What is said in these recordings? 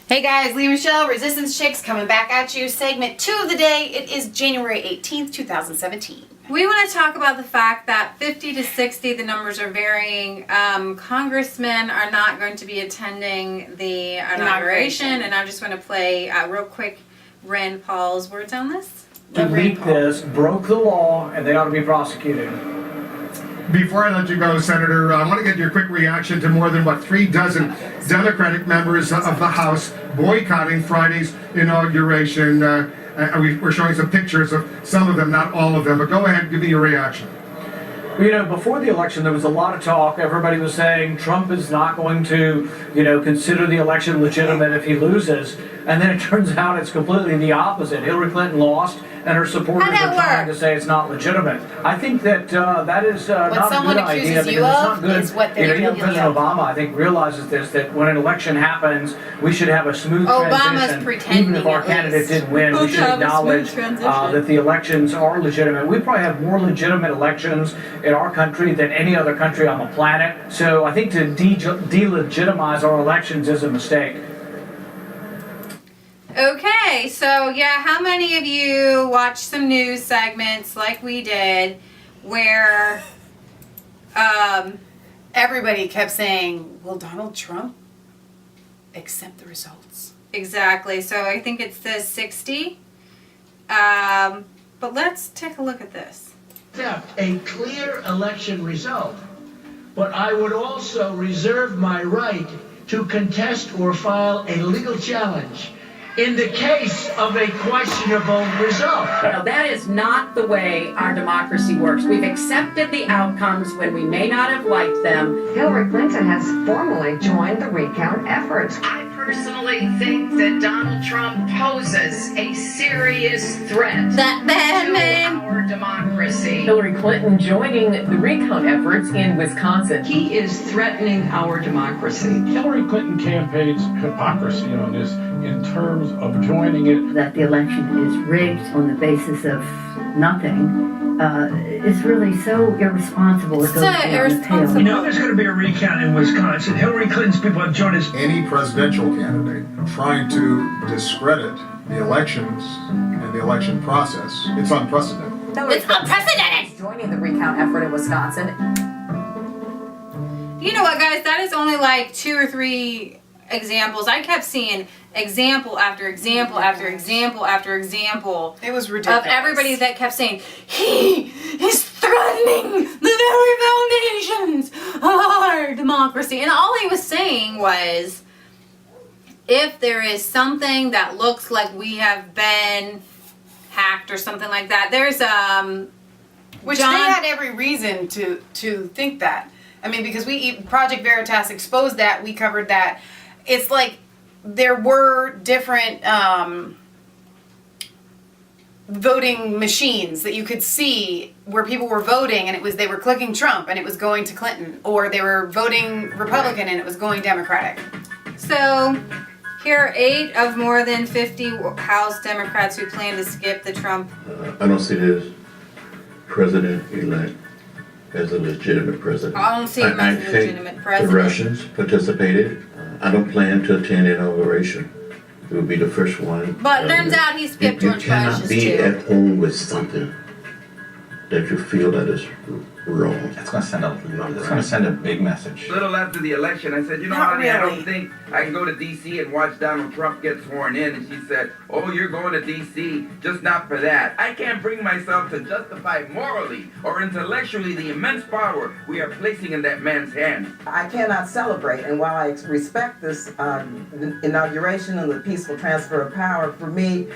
Hey guys, Lee Michelle, Resistance Chicks, coming back at you. Segment 2 of the day. It is January 18th, 2017. We want to talk about the fact that 50 to 60, the numbers are varying. Congressmen are not going to be attending the inauguration. And I just want to play real quick Rand Paul's words on this. To leak this, broke the law, and they ought to be prosecuted. Before I let you go, Senator, I want to get your quick reaction to more than, 3 dozen Democratic members of the House boycotting Friday's inauguration. We're showing some pictures of some of them, not all of them, but go ahead and give me your reaction. You know, before the election, there was a lot of talk. Everybody was saying Trump is not going to, consider the election legitimate if he loses. And then it turns out it's completely the opposite. Hillary Clinton lost, and her supporters are trying to say it's not legitimate. I think that that is not a good idea, because it's not good. Even President Obama, I think, realizes this, that when an election happens, we should have a smooth transition. Even if our candidate didn't win, we should acknowledge that the elections are legitimate. We probably have more legitimate elections in our country than any other country on the planet. So I think to delegitimize our elections is a mistake. Okay, so yeah, how many of you watched some news segments like we did where everybody kept saying, will Donald Trump accept the results? Exactly, so I think it's the 60. But let's take a look at this. Accept a clear election result, but I would also reserve my right to contest or file a legal challenge in the case of a questionable result. No, that is not the way our democracy works. We've accepted the outcomes when we may not have liked them. Hillary Clinton has formally joined the recount effort. I personally think that Donald Trump poses a serious threat to our democracy. Hillary Clinton joining the recount efforts in Wisconsin. He is threatening our democracy. Hillary Clinton campaign's hypocrisy on this in terms of joining it. That the election is rigged on the basis of nothing is really so irresponsible. It goes beyond the pale. You know there's going to be a recount in Wisconsin. Hillary Clinton's people have joined us. Any presidential candidate trying to discredit the elections and the election process, it's unprecedented. It's unprecedented! Joining the recount effort in Wisconsin. You know what, guys? That is only like 2 or 3 examples. I kept seeing example after example after example after example. It was ridiculous. Of everybody that kept saying, he is threatening the very foundations of our democracy. And all he was saying was, if there is something that looks like we have been hacked or something like that, there's which they had every reason to think that. I mean, because Project Veritas exposed that, we covered that. It's like there were different voting machines that you could see where people were voting, and they were clicking Trump and it was going to Clinton, or they were voting Republican and it was going Democratic. So here are 8 of more than 50 House Democrats who plan to skip the Trump. I don't see this president-elect as a legitimate president. I don't see him as a legitimate president. The Russians participated. I don't plan to attend the inauguration. It will be the first one. But turns out he skipped George Bush's too. You cannot be at home with something that you feel that is wrong. It's going to send a big message. A little after the election, I said, honey, I don't think I can go to D.C. and watch Donald Trump get sworn in. And she said, oh, you're going to D.C., just not for that. I can't bring myself to justify morally or intellectually the immense power we are placing in that man's hands. I cannot celebrate, and while I respect this inauguration and the peaceful transfer of power, for me,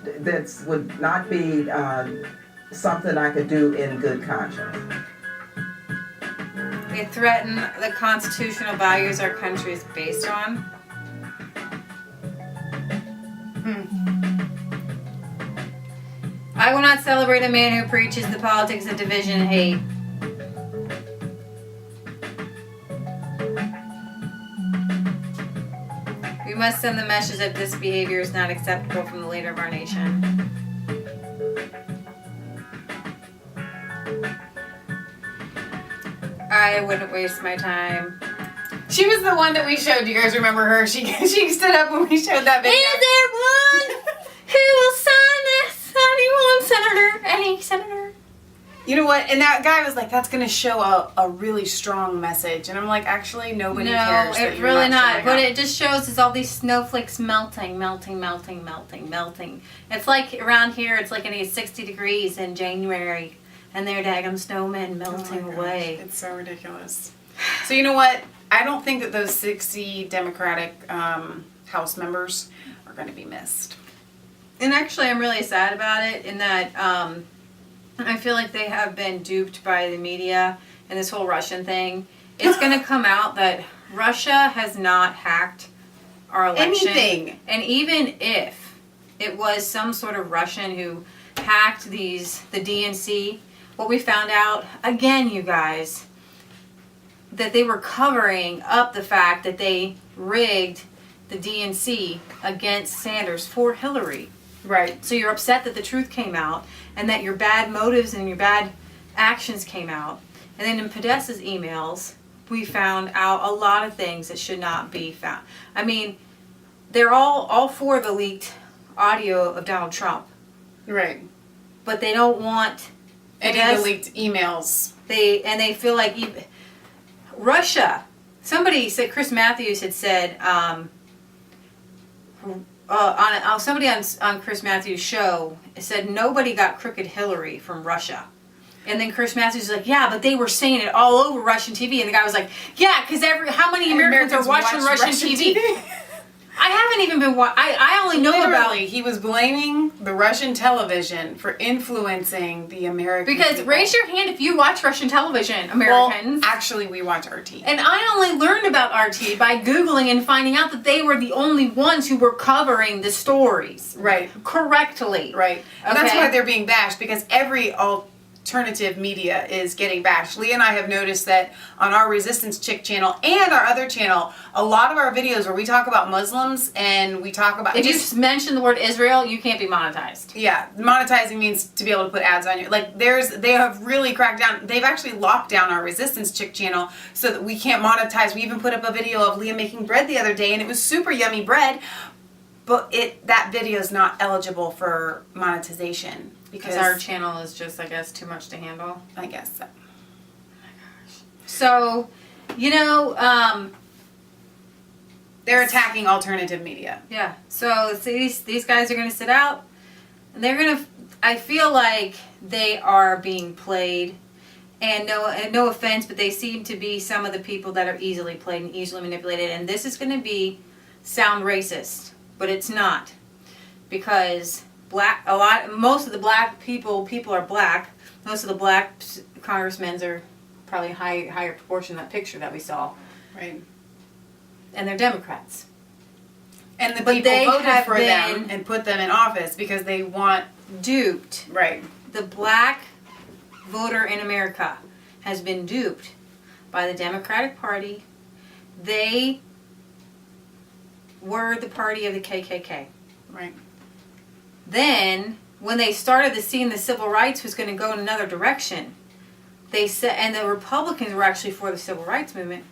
that would not be something I could do in good conscience. They threaten the constitutional values our country is based on. I will not celebrate a man who preaches the politics of division and hate. We must send the message that this behavior is not acceptable from the leader of our nation. I wouldn't waste my time She was the one that we showed. Do you guys remember her? She stood up when we showed that video. Is there one who will sign this? Any senator? You know what? And that guy was like, "That's going to show a really strong message." And I'm like, actually, nobody cares. No, it's really not. What it just shows is all these snowflakes melting. It's like around here, it's like it's 60 degrees in January, and they're daggum snowmen melting away. It's so ridiculous. So you know what? I don't think that those 60 Democratic House members are going to be missed. And actually, I'm really sad about it in that I feel like they have been duped by the media and this whole Russian thing. It's going to come out that Russia has not hacked our election. Anything. And even if it was some sort of Russian who hacked the DNC, what we found out, again, you guys, that they were covering up the fact that they rigged the DNC against Sanders for Hillary. Right. So you're upset that the truth came out and that your bad motives and your bad actions came out. And then in Podesta's emails, we found out a lot of things that should not be found. I mean, they're all for the leaked audio of Donald Trump. Right. But they don't want any of the leaked emails. They feel like Russia. Somebody said, Chris Matthews had said, somebody on Chris Matthews' show said nobody got crooked Hillary from Russia. And then Chris Matthews was like, yeah, but they were saying it all over Russian TV. And the guy was like, yeah, because how many Americans are watching Russian TV? I haven't even been I only know Literally, he was blaming the Russian television for influencing the American Because people. raise your hand if you watch Russian television, Americans. Well, actually, we watch RT. And I only learned about RT by Googling and finding out that they were the only ones who were covering the stories. Right. Correctly. Right. And that's why they're being bashed, because every alternative media is getting bashed. Leah and I have noticed that on our Resistance Chick channel and our other channel, a lot of our videos where we talk about Muslims and we talk about... If you mention the word Israel, you can't be monetized. Yeah. Monetizing means to be able to put ads on you. Like, they have really cracked down. They've actually locked down our Resistance Chick channel so that we can't monetize. We even put up a video of Leah making bread the other day, and it was super yummy bread, but that video is not eligible for monetization. Because our channel is just, I guess, too much to handle. I guess so. Oh my gosh. So, they're attacking alternative media. Yeah. So these guys are going to sit out. And they're going to, I feel like they are being played. And no offense, but they seem to be some of the people that are easily played and easily manipulated. And this is going to sound racist, but it's not. Because most of the black people are black. Most of the black congressmen are probably a higher proportion of that picture that we saw. Right. And they're Democrats. And the people voted for them and put them in office because they want... Duped. Right. The black voter in America has been duped by the Democratic Party. They were the party of the KKK. Right. Then, when they started seeing the civil rights was going to go in another direction, they said, and the Republicans were actually for the civil rights movement,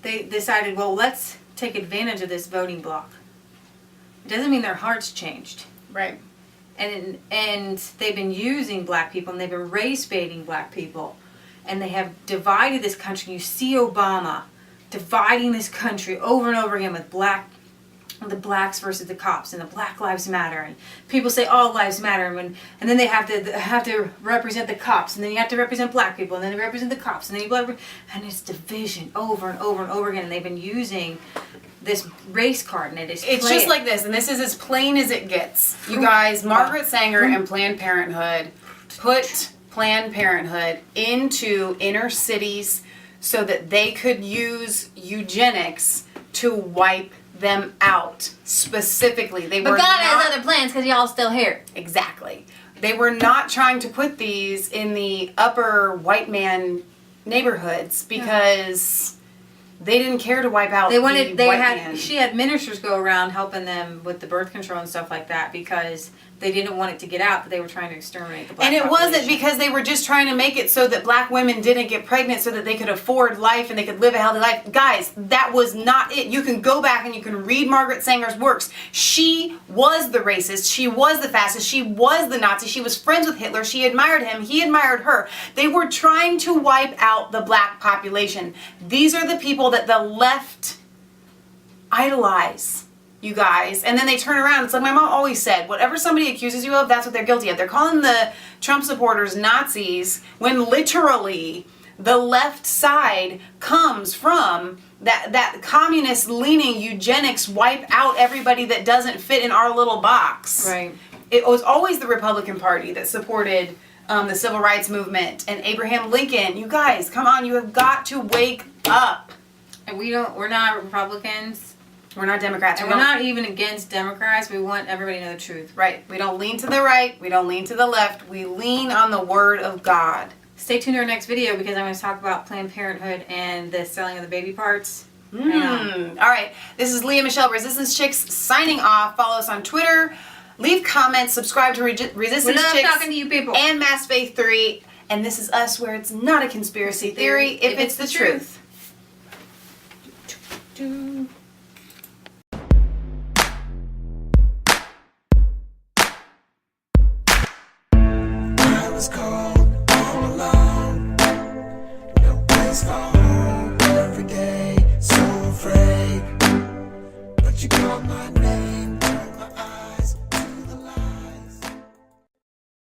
they decided, well, let's take advantage of this voting bloc. It doesn't mean their hearts changed. Right. And they've been using black people, and they've been race baiting black people, and they have divided this country. You see Obama dividing this country over and over again with the blacks versus the cops, and the Black Lives Matter, and people say all lives matter, and then they have to represent the cops, and then you have to represent black people, and then they represent the cops, and then and it's division over and over and over again. And they've been using this race card, and it's just like this, and this is as plain as it gets. You guys, Margaret Sanger and Planned Parenthood put Planned Parenthood into inner cities so that they could use eugenics to wipe them out specifically. But God has other plans because y'all still here. Exactly. They were not trying to put these in the upper white man neighborhoods because they didn't care to wipe out She had ministers go around helping them with the birth control and stuff like that because they didn't want it to get out that they were trying to exterminate the black And it population. wasn't because they were just trying to make it so that black women didn't get pregnant so that they could afford life and they could live a healthy life. Guys, that was not it. You can go back and you can read Margaret Sanger's works. She was the racist. She was the fascist. She was the Nazi. She was friends with Hitler. She admired him. He admired her. They were trying to wipe out the black population. These are the people that the left idolize. You guys, and then they turn around. It's like my mom always said, whatever somebody accuses you of, that's what they're guilty of. They're calling the Trump supporters Nazis when literally the left side comes from that communist leaning eugenics, wipe out everybody that doesn't fit in our little box. Right. It was always the Republican Party that supported the civil rights movement and Abraham Lincoln. You guys, come on, you have got to wake up. And we're not Republicans. We're not Democrats. And we're not even against Democrats. We want everybody to know the truth. Right. We don't lean to the right. We don't lean to the left. We lean on the Word of God. Stay tuned to our next video because I'm going to talk about Planned Parenthood and the selling of the baby parts. All right. This is Leah Michelle, Resistance Chicks, signing off. Follow us on Twitter. Leave comments. Subscribe to Resistance We love Chicks talking to you people. and Mass Faith 3. And this is us where it's not a conspiracy theory if it's the truth. I was cold, all alone, no place for